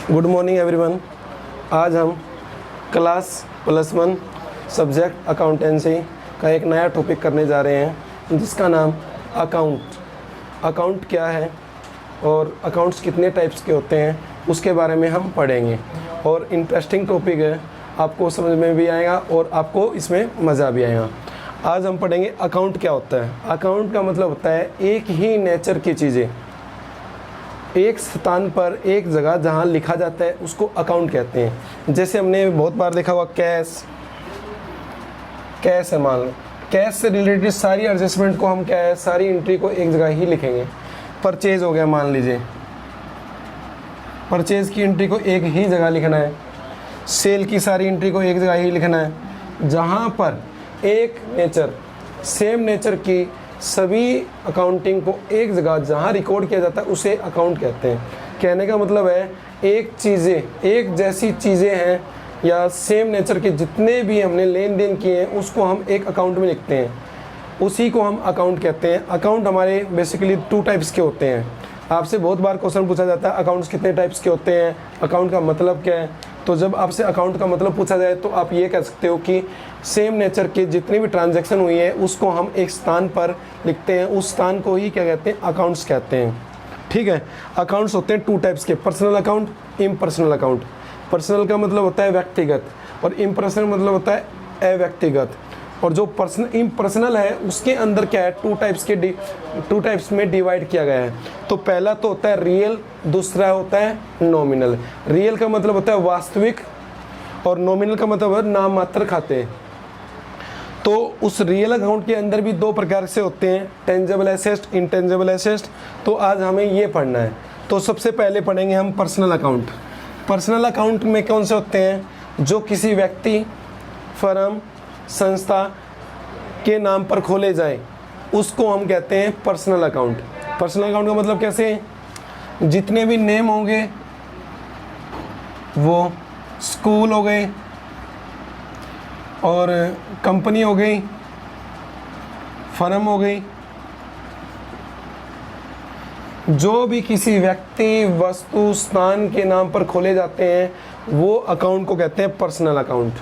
Good morning everyone. आज हम class +1 subject accountancy का एक नया टॉपिक करने जा रहे हैं जिसका नाम अकाउंट क्या है और अकाउंट्स कितने टाइप्स के होते हैं उसके बारे में हम पढ़ेंगे। और इंटरेस्टिंग टॉपिक है, आपको समझ में भी आएगा और आपको इसमें मज़ा भी आएगा। आज हम पढ़ेंगे अकाउंट क्या होता है। अकाउंट का मतलब होता है एक ही नेचर की चीज़ें एक स्थान पर एक जगह जहाँ लिखा जाता है उसको अकाउंट कहते हैं। जैसे हमने बहुत बार देखा हुआ कैश है, मान लो कैश से रिलेटेड सारी एडजस्टमेंट को हम क्या है, सारी एंट्री को एक जगह ही लिखेंगे। परचेज हो गया, मान लीजिए परचेज की एंट्री को एक ही जगह लिखना है। सेल की सारी एंट्री को एक जगह ही लिखना है। जहाँ पर एक नेचर सेम नेचर की सभी अकाउंटिंग को एक जगह जहाँ रिकॉर्ड किया जाता है उसे अकाउंट कहते हैं। कहने का मतलब है एक जैसी चीज़ें हैं या सेम नेचर के जितने भी हमने लेन देन किए हैं उसको हम एक अकाउंट में लिखते हैं, उसी को हम अकाउंट कहते हैं। अकाउंट हमारे बेसिकली 2 टाइप्स के होते हैं। आपसे बहुत बार क्वेश्चन पूछा जाता है अकाउंट्स कितने टाइप्स के होते हैं, अकाउंट का मतलब क्या है। तो जब आपसे अकाउंट का मतलब पूछा जाए तो आप ये कह सकते हो कि सेम नेचर के जितनी भी ट्रांजैक्शन हुई है उसको हम एक स्थान पर लिखते हैं, उस स्थान को ही क्या कहते हैं, अकाउंट्स कहते हैं। ठीक है। अकाउंट्स होते हैं 2 टाइप्स के, personal account, impersonal account. Personal का मतलब होता है व्यक्तिगत और इम्पर्सनल मतलब होता है अव्यक्तिगत। और जो इम्पर्सनल है उसके अंदर क्या है, 2 टाइप्स में डिवाइड किया गया है। तो पहला तो होता है रियल, दूसरा होता है नॉमिनल। रियल का मतलब होता है वास्तविक और नॉमिनल का मतलब है नाम मात्र खाते। तो उस रियल अकाउंट के अंदर भी 2 प्रकार से होते हैं, टेंजेबल एसेट, इंटेंजेबल एसेट। तो आज हमें ये पढ़ना है। तो सबसे पहले पढ़ेंगे हम पर्सनल अकाउंट। पर्सनल अकाउंट में कौन से होते हैं, जो किसी व्यक्ति, फर्म, संस्था के नाम पर खोले जाए उसको हम कहते हैं पर्सनल अकाउंट। पर्सनल अकाउंट का मतलब कैसे, जितने भी नेम होंगे वो स्कूल हो गए और कंपनी हो गई, फर्म हो गई, जो भी किसी व्यक्ति, वस्तु, स्थान के नाम पर खोले जाते हैं वो अकाउंट को कहते हैं पर्सनल अकाउंट।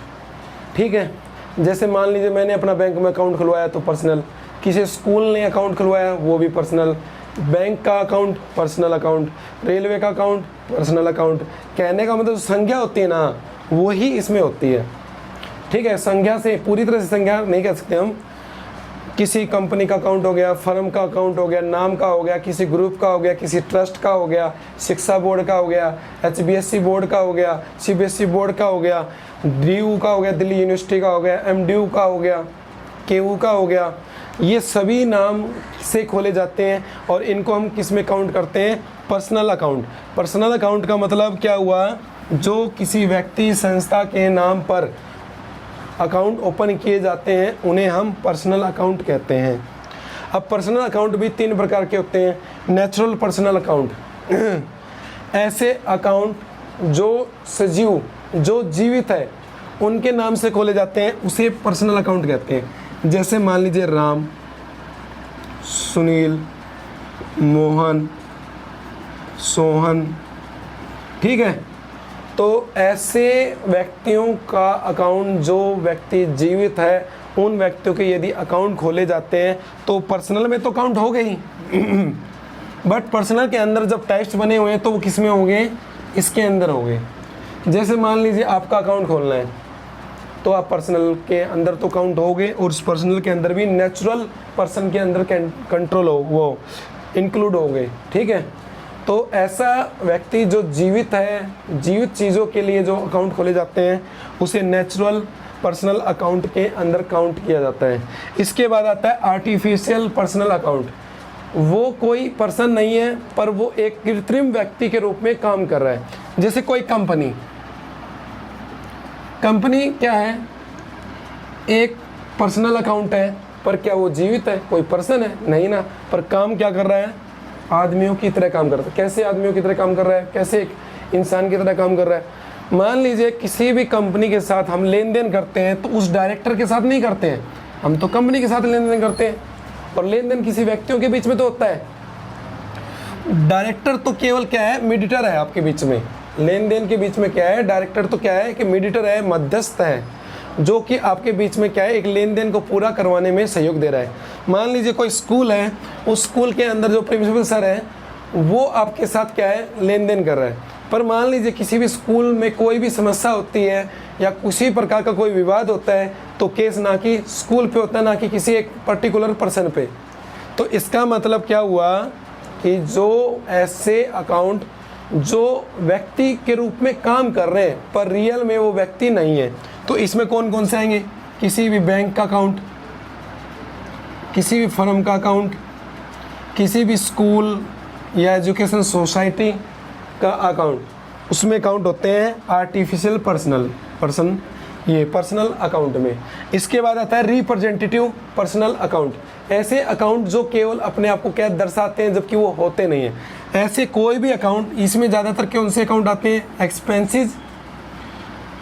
ठीक है। जैसे मान लीजिए मैंने अपना बैंक में अकाउंट खुलवाया तो पर्सनल, किसी स्कूल ने अकाउंट खुलवाया वो भी पर्सनल, बैंक का अकाउंट पर्सनल अकाउंट, रेलवे का अकाउंट पर्सनल अकाउंट। कहने का मतलब संख्या होती है ना वो ही इसमें होती है। ठीक है। संख्या से पूरी तरह से संख्या नहीं कह सकते हम। किसी कंपनी का अकाउंट हो गया, फर्म का अकाउंट हो गया, नाम का हो गया, किसी ग्रुप का हो गया, किसी ट्रस्ट का हो गया, शिक्षा बोर्ड का हो गया, HBSC बोर्ड का हो गया, CBSE बोर्ड का हो गया, DU का हो गया, दिल्ली यूनिवर्सिटी का हो गया, MDU का हो गया, KU का हो गया। ये सभी नाम से खोले जाते हैं और इनको हम किस में काउंट करते हैं, पर्सनल अकाउंट। पर्सनल अकाउंट का मतलब क्या हुआ, जो किसी व्यक्ति, संस्था के नाम पर अकाउंट ओपन किए जाते हैं उन्हें हम पर्सनल अकाउंट कहते हैं। अब पर्सनल अकाउंट भी 3 प्रकार के होते हैं। नेचुरल पर्सनल अकाउंट, ऐसे अकाउंट जो सजीव, जो जीवित है उनके नाम से खोले जाते हैं उसे पर्सनल अकाउंट कहते हैं। जैसे मान लीजिए राम, सुनील, मोहन, सोहन। ठीक है। तो ऐसे व्यक्तियों का अकाउंट, जो व्यक्ति जीवित है उन व्यक्तियों के यदि अकाउंट खोले जाते हैं तो पर्सनल में तो काउंट हो गई बट पर्सनल के अंदर जब टाइप्स बने हुए हैं तो वो किस में होंगे, इसके अंदर होंगे। जैसे मान लीजिए आपका अकाउंट खोलना है तो आप पर्सनल के अंदर तो काउंट होगे और उस पर्सनल के अंदर भी नेचुरल पर्सन के अंदर कंट्रोल हो, वो इंक्लूड हो गए। ठीक है। तो ऐसा व्यक्ति जो जीवित है, जीवित चीज़ों के लिए जो अकाउंट खोले जाते हैं उसे नेचुरल पर्सनल अकाउंट के अंदर काउंट किया जाता है। इसके बाद आता है आर्टिफिशियल पर्सनल अकाउंट। वो कोई पर्सन नहीं है पर वो एक कृत्रिम व्यक्ति के रूप में काम कर रहा है। जैसे कोई कंपनी क्या है, एक पर्सनल अकाउंट है पर क्या वो जीवित है, कोई पर्सन है नहीं ना, पर काम क्या कर रहा है, आदमियों की तरह काम कर रहा है। कैसे आदमियों की तरह काम कर रहा है, कैसे एक इंसान की तरह काम कर रहा है। मान लीजिए किसी भी कंपनी के साथ हम लेन देन करते हैं तो उस डायरेक्टर के साथ नहीं करते हैं, हम तो कंपनी के साथ लेन देन करते हैं। और लेन देन किसी व्यक्तियों के बीच में तो होता है। डायरेक्टर तो केवल क्या है, मीडिएटर है आपके बीच में, लेन देन के बीच में क्या है, डायरेक्टर तो क्या है कि मीडिएटर है, मध्यस्थ है, जो कि आपके बीच में क्या है, एक लेन देन को पूरा करवाने में सहयोग दे रहा है। मान लीजिए कोई स्कूल है, उस स्कूल के अंदर जो प्रिंसिपल सर है वो आपके साथ क्या है, लेन देन कर रहा है। पर मान लीजिए किसी भी स्कूल में कोई भी समस्या होती है या किसी प्रकार का कोई विवाद होता है तो केस ना कि स्कूल पे होता है, ना कि किसी एक पर्टिकुलर पर्सन पे। तो इसका मतलब क्या हुआ कि जो ऐसे अकाउंट जो व्यक्ति के रूप में काम कर रहे हैं पर रियल में वो व्यक्ति नहीं है, तो इसमें कौन कौन से आएंगे, किसी भी बैंक का अकाउंट, किसी भी फर्म का अकाउंट, किसी भी स्कूल या एजुकेशन सोसाइटी का अकाउंट, उसमें अकाउंट होते हैं आर्टिफिशियल पर्सन, ये पर्सनल अकाउंट में। इसके बाद आता है रिप्रेजेंटेटिव पर्सनल अकाउंट, ऐसे अकाउंट जो केवल अपने आप को क्या दर्शाते हैं जबकि वो होते नहीं हैं। ऐसे कोई भी अकाउंट, इसमें ज़्यादातर कौन से अकाउंट आते हैं, एक्सपेंसेस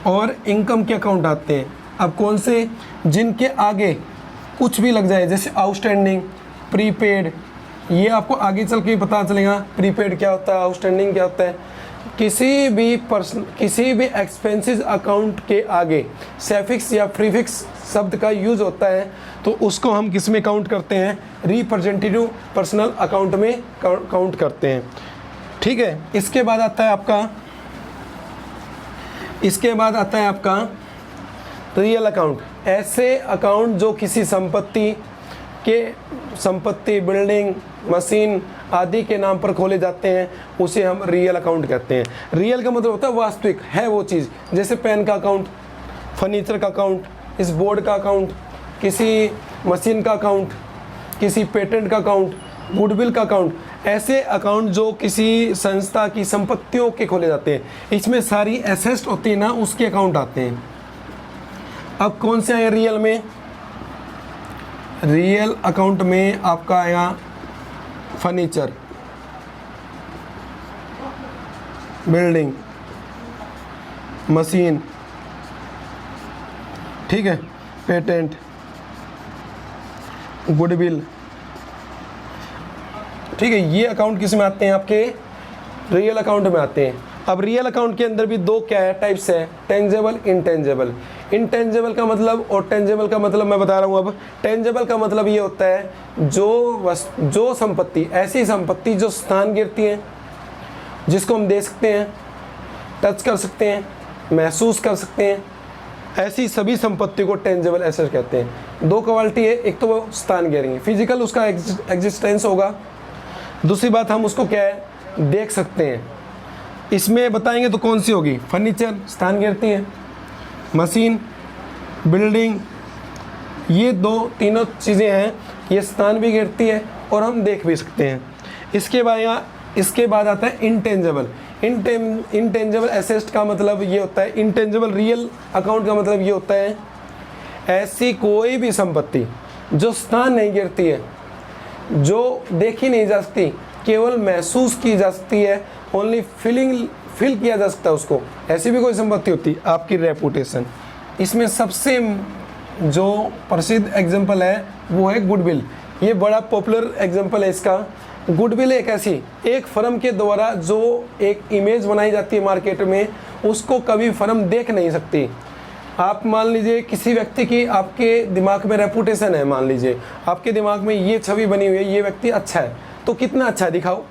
और इनकम के अकाउंट आते हैं। अब कौन से, जिनके आगे कुछ भी लग जाए, जैसे आउटस्टैंडिंग, प्रीपेड, ये आपको आगे चल के पता चलेगा प्रीपेड क्या होता है, आउटस्टैंडिंग क्या होता है। किसी भी एक्सपेंसेस अकाउंट के आगे सैफिक्स या प्रीफिक्स शब्द का यूज़ होता है तो उसको हम किस में काउंट करते हैं, रिप्रेजेंटेटिव पर्सनल अकाउंट में काउंट करते हैं। ठीक है, इसके बाद आता है आपका रियल अकाउंट, ऐसे अकाउंट जो किसी संपत्ति, बिल्डिंग, मशीन आदि के नाम पर खोले जाते हैं, उसे हम रियल अकाउंट कहते हैं। रियल का मतलब होता है वास्तविक है वो चीज़, जैसे पेन का अकाउंट, फर्नीचर का अकाउंट, इस बोर्ड का अकाउंट, किसी मशीन का अकाउंट, किसी पेटेंट का अकाउंट, गुडविल का अकाउंट, ऐसे अकाउंट जो किसी संस्था की संपत्तियों के खोले जाते हैं। इसमें सारी एसेट्स होती है ना, उसके अकाउंट आते हैं। अब कौन से आए रियल में, रियल अकाउंट में आपका आया फर्नीचर, बिल्डिंग, मशीन, ठीक है, पेटेंट, गुडविल, ठीक है, ये अकाउंट किस में आते हैं, आपके रियल अकाउंट में आते हैं। अब रियल अकाउंट के अंदर भी दो क्या है, टाइप्स है, टेंजेबल, इनटेंजेबल। इनटेंजेबल का मतलब और टेंजेबल का मतलब मैं बता रहा हूँ। अब टेंजेबल का मतलब ये होता है जो संपत्ति, ऐसी संपत्ति जो स्थान गिरती है, जिसको हम देख सकते हैं, टच कर सकते हैं, महसूस कर सकते हैं, ऐसी सभी संपत्ति को टेंजेबल एसेट कहते हैं। दो क्वालिटी है, एक तो वो स्थान गिरेंगे, फिजिकल उसका एग्जिस्टेंस होगा, दूसरी बात हम उसको क्या है, देख सकते हैं। इसमें बताएंगे तो कौन सी होगी, फर्नीचर स्थान गिरती है, मशीन, बिल्डिंग, ये तीनों चीज़ें हैं, ये स्थान भी गिरती है और हम देख भी सकते हैं। इसके बाद आता है इनटेंजेबल। इनटेंजेबल एसेट का मतलब ये होता है, इनटेंजेबल रियल अकाउंट का मतलब ये होता है, ऐसी कोई भी संपत्ति जो स्थान नहीं गिरती है, जो देखी नहीं जा सकती, केवल महसूस की जा सकती है, ओनली फील किया जा सकता है उसको, ऐसी भी कोई संपत्ति होती। आपकी रेपुटेशन, इसमें सबसे जो प्रसिद्ध एग्जांपल है वो है गुडविल। ये बड़ा पॉपुलर एग्जांपल है इसका। गुडविल एक फर्म के द्वारा जो एक इमेज बनाई जाती है मार्केट में, उसको कभी फर्म देख नहीं सकती। आप मान लीजिए किसी व्यक्ति की आपके दिमाग में रेपुटेशन है, मान लीजिए आपके दिमाग में ये छवि बनी हुई है, ये व्यक्ति अच्छा है, तो कितना अच्छा है दिखाओ,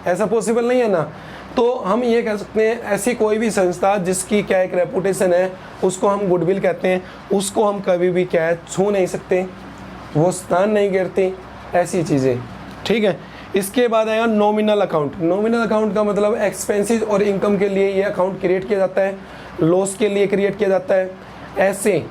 ऐसा पॉसिबल नहीं है ना। तो हम ये कह सकते हैं, ऐसी कोई भी संस्था जिसकी क्या एक रेपुटेशन है, उसको हम गुडविल कहते हैं। उसको हम कभी भी क्या है, छू नहीं सकते, वो स्थान नहीं गिरती, ऐसी चीज़ें, ठीक है। इसके बाद आएगा नॉमिनल अकाउंट। नॉमिनल अकाउंट का मतलब एक्सपेंसेस और इनकम के लिए ये अकाउंट क्रिएट किया जाता है, लॉस के लिए क्रिएट किया जाता है। ऐसे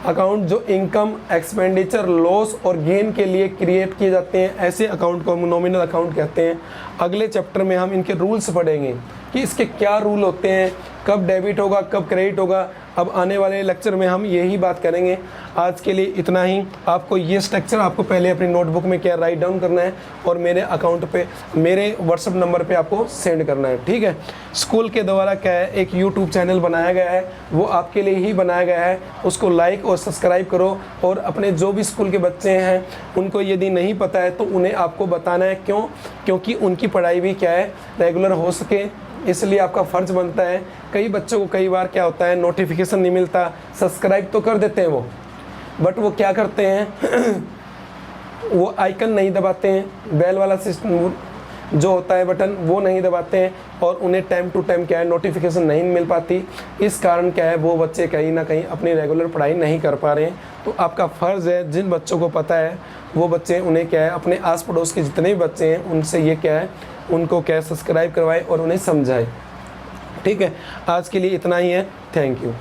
अकाउंट जो इनकम, एक्सपेंडिचर, लॉस और गेन के लिए क्रिएट किए जाते हैं, ऐसे अकाउंट को हम नॉमिनल अकाउंट कहते हैं। अगले चैप्टर में हम इनके रूल्स पढ़ेंगे कि इसके क्या रूल होते हैं, कब डेबिट होगा, कब क्रेडिट होगा। अब आने वाले लेक्चर में हम यही बात करेंगे। आज के लिए इतना ही। आपको ये स्ट्रक्चर आपको पहले अपनी नोटबुक में क्या राइट डाउन करना है और मेरे अकाउंट पे, मेरे व्हाट्सअप नंबर पे आपको सेंड करना है, ठीक है। स्कूल के द्वारा क्या है, एक यूट्यूब चैनल बनाया गया है, वो आपके लिए ही बनाया गया है। उसको लाइक और सब्सक्राइब करो और अपने जो भी स्कूल के बच्चे हैं उनको यदि नहीं पता है तो उन्हें आपको बताना है। क्योंकि उनकी पढ़ाई भी क्या है, रेगुलर हो सके, इसलिए आपका फ़र्ज़ बनता है, कई बच्चों को कई बार क्या होता है नोटिफिकेशन नहीं मिलता, सब्सक्राइब तो कर देते हैं वो, बट वो क्या करते हैं वो आइकन नहीं दबाते हैं, बेल वाला सिस्टम जो होता है बटन वो नहीं दबाते हैं, और उन्हें टाइम टू टाइम क्या है नोटिफिकेशन नहीं मिल पाती। इस कारण क्या है वो बच्चे कहीं ना कहीं अपनी रेगुलर पढ़ाई नहीं कर पा रहे हैं। तो आपका फ़र्ज़ है, जिन बच्चों को पता है वो बच्चे उन्हें क्या है अपने आस पड़ोस के जितने भी बच्चे हैं उनसे ये क्या है उनको क्या है सब्सक्राइब करवाएं और उन्हें समझाएं। ठीक है, आज के लिए इतना ही है। Thank you.